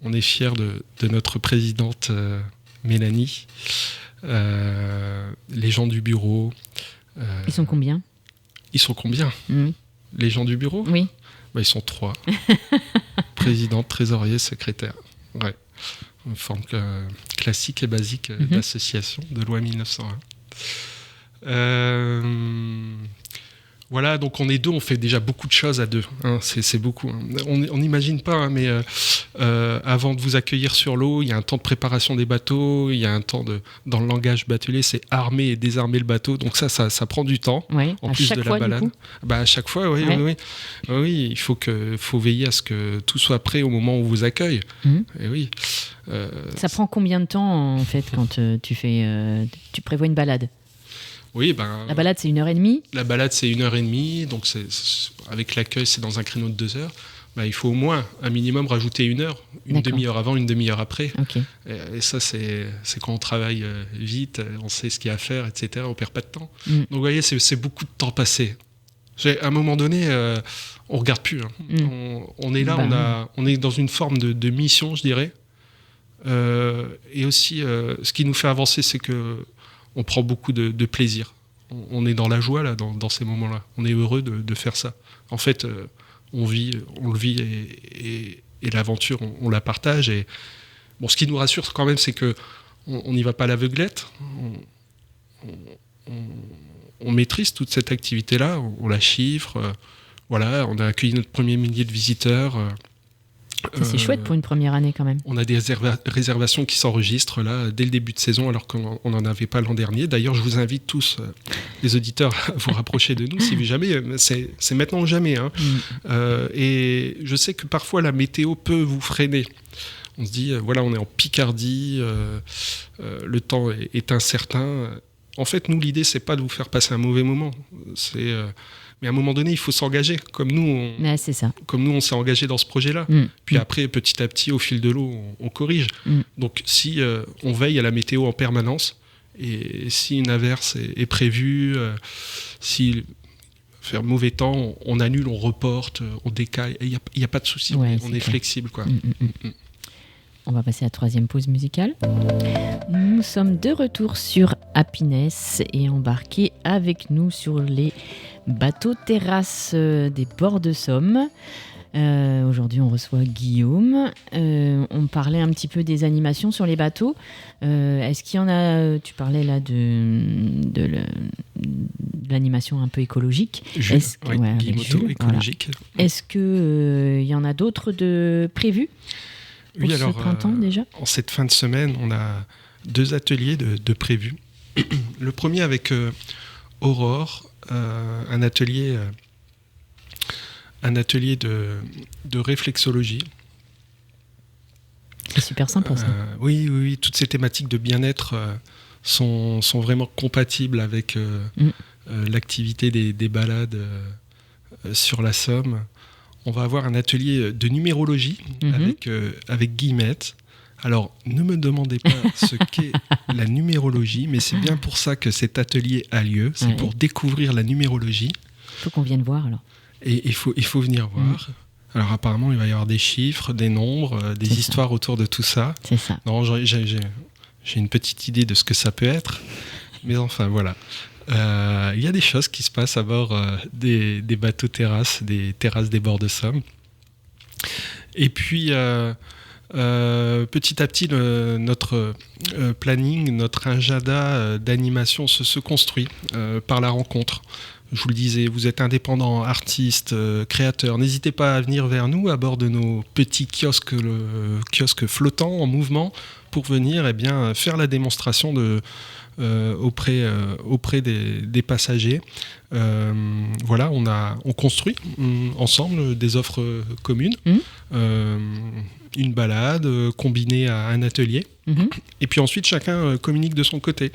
On est fiers de notre présidente Mélanie. Les gens du bureau. Ils sont combien ? Les gens du bureau ? Oui. Ils sont 3. Présidente, trésorier, secrétaire. Ouais. Une forme classique et basique d'association de loi 1901. Voilà, donc on est 2, on fait déjà beaucoup de choses à 2. Hein, c'est beaucoup. Hein. On n'imagine pas, hein, mais avant de vous accueillir sur l'eau, il y a un temps de préparation des bateaux, il y a un temps dans le langage batelier, c'est armer et désarmer le bateau. Donc ça prend du temps. Ouais, en plus de la balade. À chaque fois, oui. Oui, il faut veiller à ce que tout soit prêt au moment où on vous accueille. Et oui. Ça prend combien de temps en fait quand tu prévois une balade ? Oui, la balade, c'est 1h30 ? La balade, c'est 1h30. Donc, avec l'accueil, c'est dans un créneau de 2 heures. Il faut au moins, un minimum, rajouter 1 heure. Une demi-heure avant, une demi-heure après. Okay. Et ça, c'est quand on travaille vite, on sait ce qu'il y a à faire, etc. On ne perd pas de temps. Donc, vous voyez, c'est beaucoup de temps passé. À un moment donné, on ne regarde plus. Hein. On est là, on est dans une forme de mission, je dirais. Et aussi, ce qui nous fait avancer, c'est que on prend beaucoup de plaisir. On est dans la joie là, dans ces moments-là. On est heureux de faire ça. En fait, on le vit et l'aventure, on la partage. Et bon, ce qui nous rassure quand même, c'est que on n'y va pas à l'aveuglette. On maîtrise toute cette activité-là. On la chiffre. Voilà, on a accueilli notre premier millier de visiteurs. C'est chouette pour une première année quand même. On a des réservations qui s'enregistrent là dès le début de saison alors qu'on n'en avait pas l'an dernier. D'ailleurs, je vous invite tous, les auditeurs, à vous rapprocher de nous si jamais. C'est maintenant ou jamais. Hein. Et je sais que parfois la météo peut vous freiner. On se dit, voilà, on est en Picardie, le temps est incertain. En fait, nous, l'idée, c'est pas de vous faire passer un mauvais moment. Mais à un moment donné, il faut s'engager, comme nous, c'est ça. Comme nous, on s'est engagé dans ce projet-là. Puis après, petit à petit, au fil de l'eau, on corrige. Donc, si on veille à la météo en permanence, et si une averse est prévue, si faire mauvais temps, on annule, on reporte, on décale, il n'y a pas de souci, on est flexible, quoi. On va passer à la 3e pause musicale. Nous sommes de retour sur Happiness et embarqués avec nous sur les bateaux terrasses des bords de Somme. Aujourd'hui, on reçoit Guillaume. On parlait un petit peu des animations sur les bateaux. Est-ce qu'il y en a... Tu parlais là de l'animation un peu écologique. Jules, Guillemoto, écologique. Voilà. Est-ce qu'il y en a d'autres prévus pour ce printemps déjà ? En cette fin de semaine, on a 2 ateliers de prévus. Le premier avec Aurore, un atelier de réflexologie. C'est super sympa ça. Oui, toutes ces thématiques de bien-être sont vraiment compatibles avec l'activité des balades sur la Somme. On va avoir un atelier de numérologie avec Guillemette. Alors, ne me demandez pas ce qu'est la numérologie, mais c'est bien pour ça que cet atelier a lieu. C'est pour découvrir la numérologie. Il faut qu'on vienne voir alors. Et il faut venir voir. Alors apparemment, il va y avoir des chiffres, des nombres, des histoires autour de tout ça. C'est ça. Non, j'ai une petite idée de ce que ça peut être. Mais enfin, voilà. Il y a des choses qui se passent à bord des bateaux terrasses, des terrasses des bords de Somme. Et puis... petit à petit, notre planning, notre agenda d'animation se construit par la rencontre. Je vous le disais, vous êtes indépendant, artiste, créateur. N'hésitez pas à venir vers nous à bord de nos petits kiosques flottants en mouvement pour venir faire la démonstration auprès des passagers. Voilà, on construit ensemble des offres communes. Une balade combinée à un atelier. Et puis ensuite, chacun communique de son côté.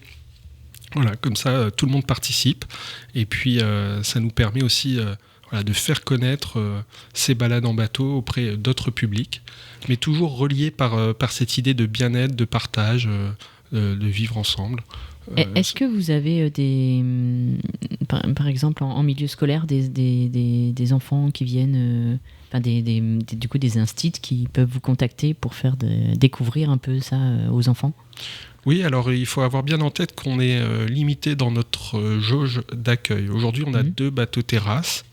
Voilà, comme ça, tout le monde participe. Et puis, ça nous permet aussi de faire connaître ces balades en bateau auprès d'autres publics, mais toujours reliés par cette idée de bien-être, de partage, de vivre ensemble. Est-ce que vous avez par exemple, en milieu scolaire, des enfants qui viennent des instits qui peuvent vous contacter pour faire découvrir un peu ça aux enfants? Oui, alors il faut avoir bien en tête qu'on est limité dans notre jauge d'accueil. Aujourd'hui, on a 2 bateaux terrasses.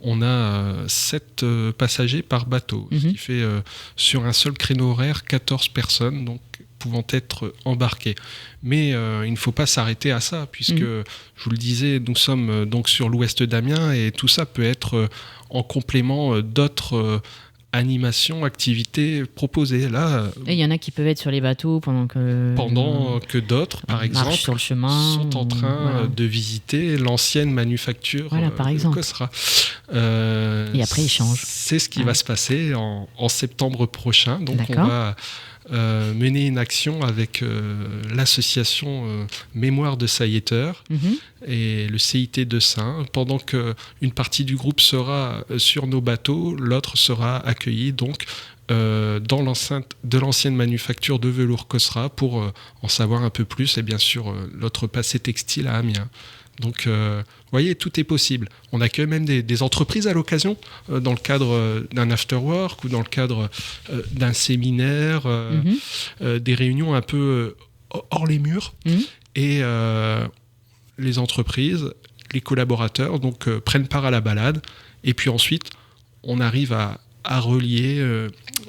On a 7 passagers par bateau, ce qui fait sur un seul créneau horaire 14 personnes donc, pouvant être embarquées. Mais il ne faut pas s'arrêter à ça, puisque, je vous le disais, nous sommes donc sur l'ouest d'Amiens et tout ça peut être en complément d'autres animations, activités proposées. Là, il y en a qui peuvent être sur les bateaux pendant que d'autres, par exemple, sur le chemin, sont en train de visiter l'ancienne manufacture Cosra. Et après, ils changent. C'est ce qui va se passer en septembre prochain. Donc, on va mener une action avec l'association Mémoire de Sailleteurs et le CIT de Saint. Pendant qu'une partie du groupe sera sur nos bateaux, l'autre sera accueillie donc dans l'enceinte de l'ancienne manufacture de velours Cosra pour en savoir un peu plus et bien sûr l'autre passé textile à Amiens. Donc, vous voyez, tout est possible. On accueille même des entreprises à l'occasion, dans le cadre d'un after-work ou dans le cadre d'un séminaire, des réunions un peu hors les murs. Et les entreprises, les collaborateurs donc, prennent part à la balade. Et puis ensuite, on arrive à relier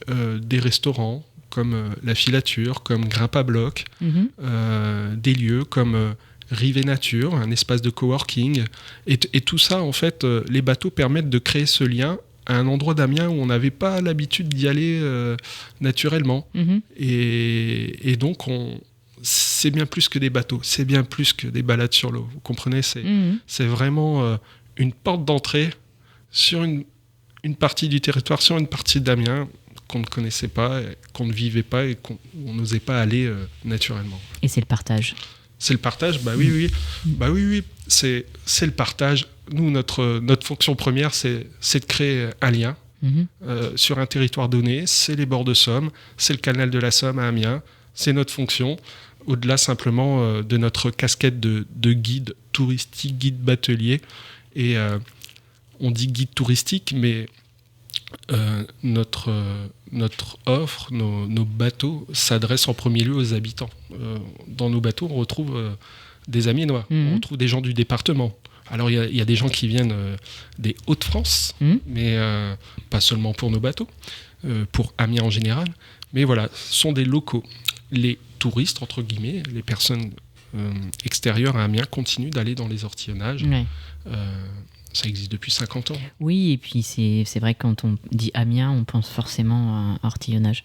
des restaurants comme La Filature, comme Grimpe à Bloc, des lieux comme... Rive Nature, un espace de coworking. Et tout ça, en fait, les bateaux permettent de créer ce lien à un endroit d'Amiens où on n'avait pas l'habitude d'y aller naturellement. Et donc, c'est bien plus que des bateaux, c'est bien plus que des balades sur l'eau. Vous comprenez, c'est vraiment une porte d'entrée sur une partie du territoire, sur une partie d'Amiens qu'on ne connaissait pas, qu'on ne vivait pas et qu'on n'osait pas aller naturellement. Et c'est le partage. C'est le partage, oui, c'est le partage. Nous, notre fonction première, c'est de créer un lien sur un territoire donné. C'est les bords de Somme, c'est le canal de la Somme à Amiens, c'est notre fonction. Au-delà simplement de notre casquette de guide touristique, guide batelier. Et on dit guide touristique, mais notre offre, nos bateaux s'adressent en premier lieu aux habitants. Dans nos bateaux, on retrouve des Amiénois, on retrouve des gens du département. Alors, il y a des gens qui viennent des Hauts-de-France, mais pas seulement pour nos bateaux, pour Amiens en général. Mais voilà, ce sont des locaux. Les touristes, entre guillemets, les personnes extérieures à Amiens continuent d'aller dans les ortillonnages. Ça existe depuis 50 ans. Oui, et puis c'est vrai que quand on dit Amiens, on pense forcément à ortillonnage.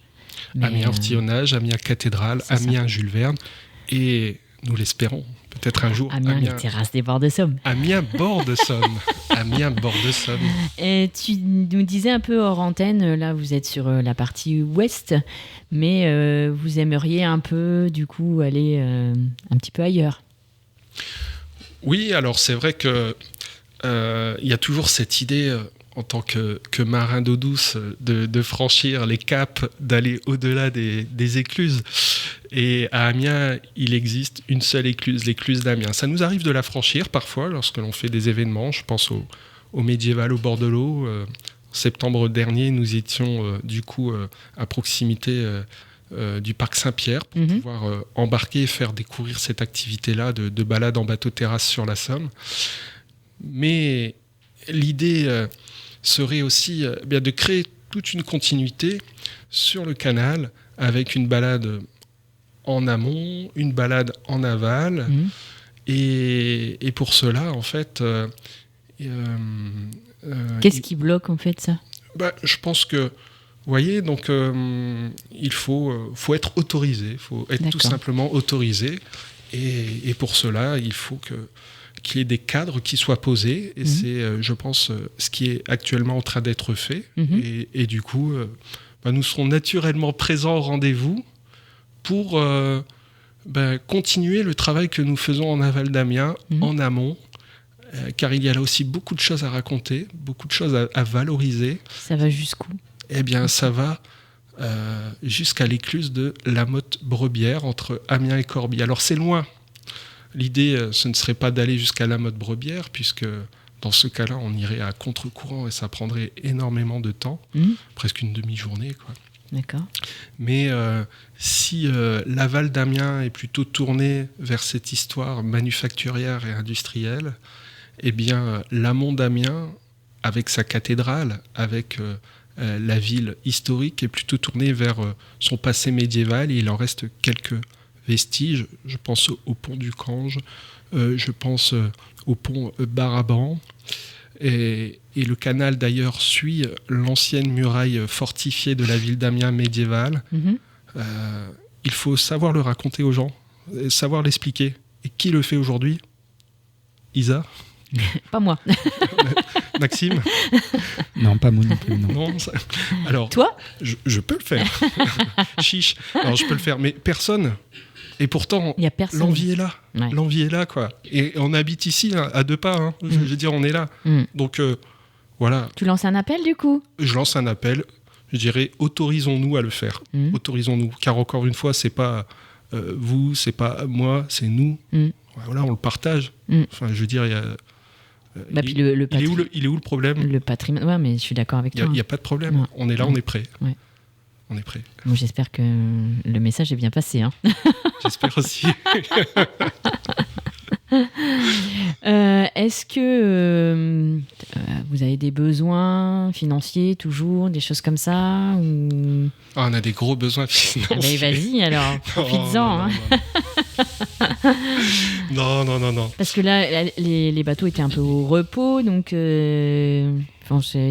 Amiens ortillonnage, Amiens cathédrale, Amiens Jules Verne, et nous l'espérons, peut-être un jour. Amiens les terrasses des bords de Somme. Amiens bord de Somme. Amiens bord de Somme. Et tu nous disais un peu hors antenne, là vous êtes sur la partie ouest, mais vous aimeriez un peu du coup aller un petit peu ailleurs. Oui, alors c'est vrai que il y a toujours cette idée en tant que marin d'eau douce de franchir les caps, d'aller au-delà des écluses. Et à Amiens, il existe une seule écluse, l'écluse d'Amiens. Ça nous arrive de la franchir parfois lorsque l'on fait des événements. Je pense au médiéval au bord de l'eau. En septembre dernier, nous étions du coup à proximité du parc Saint-Pierre pour pouvoir embarquer et faire découvrir cette activité-là de balade en bateau-terrasse sur la Somme. Mais l'idée serait aussi de créer toute une continuité sur le canal avec une balade en amont, une balade en aval. Et pour cela, en fait... qu'est-ce qui bloque, en fait, ça ? Je pense que, vous voyez, donc, il faut être autorisé. Il faut être tout simplement autorisé. Et pour cela, il faut qu'il y ait des cadres qui soient posés. Et c'est, je pense, ce qui est actuellement en train d'être fait. Et du coup, nous serons naturellement présents au rendez-vous pour continuer le travail que nous faisons en aval d'Amiens, en amont, car il y a là aussi beaucoup de choses à raconter, beaucoup de choses à valoriser. Ça va jusqu'où ? Eh bien, ça va jusqu'à l'écluse de la Motte-Brebière, entre Amiens et Corbie. Alors, c'est loin. L'idée, ce ne serait pas d'aller jusqu'à la Motte-Brebière, puisque dans ce cas-là, on irait à contre-courant et ça prendrait énormément de temps, presque une demi-journée, quoi. D'accord. Mais si l'aval d'Amiens est plutôt tourné vers cette histoire manufacturière et industrielle, eh bien, l'amont d'Amiens, avec sa cathédrale, avec la ville historique, est plutôt tourné vers son passé médiéval. Et il en reste quelques vestiges. Je pense au pont du Cange, je pense au pont Baraban. Et le canal, d'ailleurs, suit l'ancienne muraille fortifiée de la ville d'Amiens médiévale. Il faut savoir le raconter aux gens, savoir l'expliquer. Et qui le fait aujourd'hui ? Isa ? Pas moi. Maxime ? Non, pas moi non plus. Non. Non, alors, toi ? je peux le faire. Chiche. Alors, je peux le faire, mais personne. Et pourtant, l'envie est là. Ouais. L'envie est là, quoi. Et on habite ici, à 2 pas. Hein. Je veux dire, on est là. Donc, voilà. Tu lances un appel, du coup ? Je lance un appel. Je dirais, autorisons-nous à le faire. Autorisons-nous. Car encore une fois, c'est pas vous, c'est pas moi, c'est nous. Voilà, on le partage. Enfin, je veux dire, il y a... il est où le problème ? Le patrimoine. Ouais, mais je suis d'accord avec toi. Il n'y a pas de problème. Ouais. On est là, on est prêt. Ouais. On est prêt. Bon, j'espère que le message est bien passé. Hein. J'espère aussi. Est-ce que vous avez des besoins financiers, toujours, des choses comme ça ou... On a des gros besoins financiers. Ben, vas-y, alors, profites-en. Non. Parce que là, les bateaux étaient un peu au repos, donc il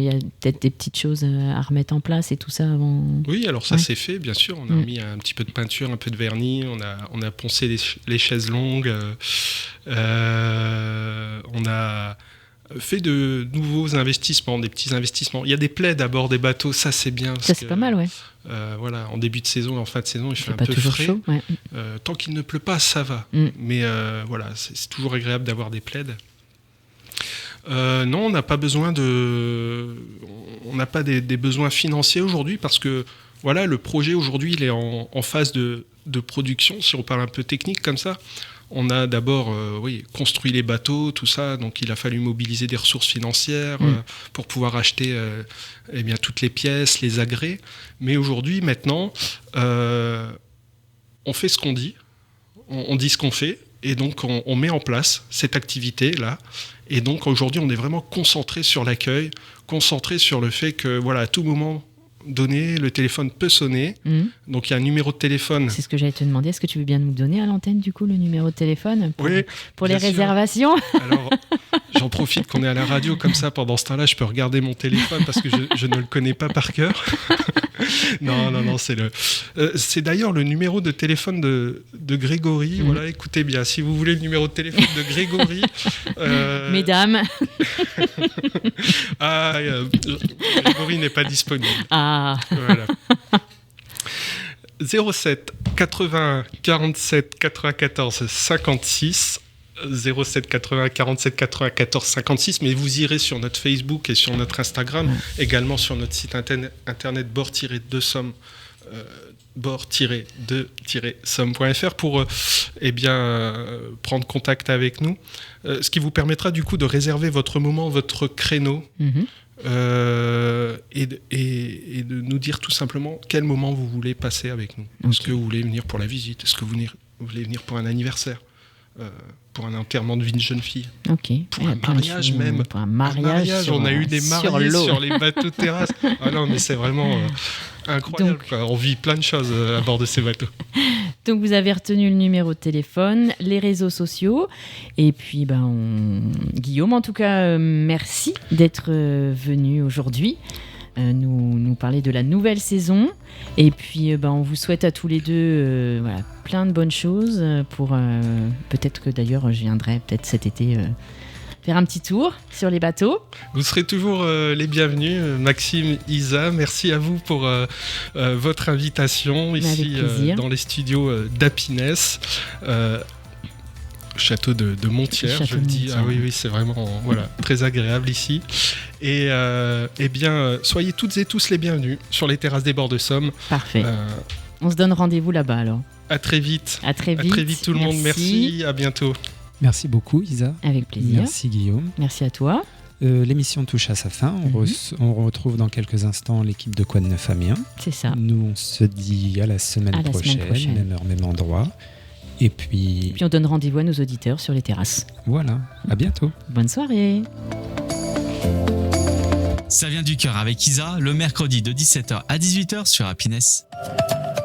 y a peut-être des petites choses à remettre en place et tout ça avant. Oui, alors ça c'est fait, bien sûr. On a mis un petit peu de peinture, un peu de vernis, on a poncé les chaises longues, on a fait de nouveaux investissements, des petits investissements. Il y a des plaids à bord des bateaux, ça c'est bien. Ça c'est pas mal, ouais. Voilà, en début de saison et en fin de saison, il fait un peu frais. Chaud, ouais. Tant qu'il ne pleut pas, ça va. Mais voilà, c'est toujours agréable d'avoir des plaids. Non, on n'a pas besoin on n'a pas des besoins financiers aujourd'hui parce que voilà, le projet aujourd'hui, il est en phase de production. Si on parle un peu technique comme ça, on a d'abord construit les bateaux, tout ça. Donc, il a fallu mobiliser des ressources financières pour pouvoir acheter toutes les pièces, les agrès. Mais aujourd'hui, maintenant, on fait ce qu'on dit. On dit ce qu'on fait. Et donc, on met en place cette activité-là. Et donc, aujourd'hui, on est vraiment concentré sur l'accueil, concentré sur le fait que, voilà, à tout moment donné, le téléphone peut sonner. Donc, il y a un numéro de téléphone. C'est ce que j'allais te demander. Est-ce que tu veux bien nous donner à l'antenne, du coup, le numéro de téléphone pour les sûr. Réservations ? Alors, j'en profite qu'on est à la radio, comme ça, pendant ce temps-là, je peux regarder mon téléphone parce que je ne le connais pas par cœur. Non, c'est d'ailleurs le numéro de téléphone de Grégory. Voilà, écoutez bien, si vous voulez le numéro de téléphone de Grégory... Mesdames. Grégory n'est pas disponible. Ah. Voilà. 07 81 47 94 56 07 80 47 94 56, mais vous irez sur notre Facebook et sur notre Instagram, également sur notre site internet bord-2somme bord-2-somme.fr pour prendre contact avec nous, ce qui vous permettra du coup de réserver votre moment, votre créneau, et de nous dire tout simplement quel moment vous voulez passer avec nous. Est-ce que vous voulez venir pour la visite ? Est-ce que vous voulez venir pour un anniversaire ? Pour un enterrement de vie de jeune fille. Pour un mariage même. Pour un mariage. On a eu des mariés sur les bateaux terrasses. Ah non, mais c'est vraiment incroyable. On vit plein de choses à bord de ces bateaux. Donc vous avez retenu le numéro de téléphone, les réseaux sociaux. Et puis, Guillaume, en tout cas, merci d'être venu aujourd'hui. Nous parler de la nouvelle saison. Et puis, on vous souhaite à tous les deux plein de bonnes choses. Pour peut-être que d'ailleurs, je viendrai peut-être cet été faire un petit tour sur les bateaux. Vous serez toujours les bienvenus, Maxime, Isa. Merci à vous pour votre invitation ici dans les studios d'Happiness. Château de Montière, je le dis. Ah oui, c'est vraiment très agréable ici. Et soyez toutes et tous les bienvenus sur les terrasses des bords de Somme. Parfait. On se donne rendez-vous là-bas alors. À très vite. À très vite tout le monde. Merci. À bientôt. Merci beaucoup, Isa. Avec plaisir. Merci, Guillaume. Merci à toi. L'émission touche à sa fin. On retrouve dans quelques instants l'équipe de Quoi de Neuf Amiens. C'est ça. Nous, on se dit à la semaine prochaine, même heure, même endroit. Et puis on donne rendez-vous à nos auditeurs sur les terrasses. Voilà, à bientôt. Bonne soirée. Ça vient du cœur avec Isa, le mercredi de 17h à 18h sur Happiness.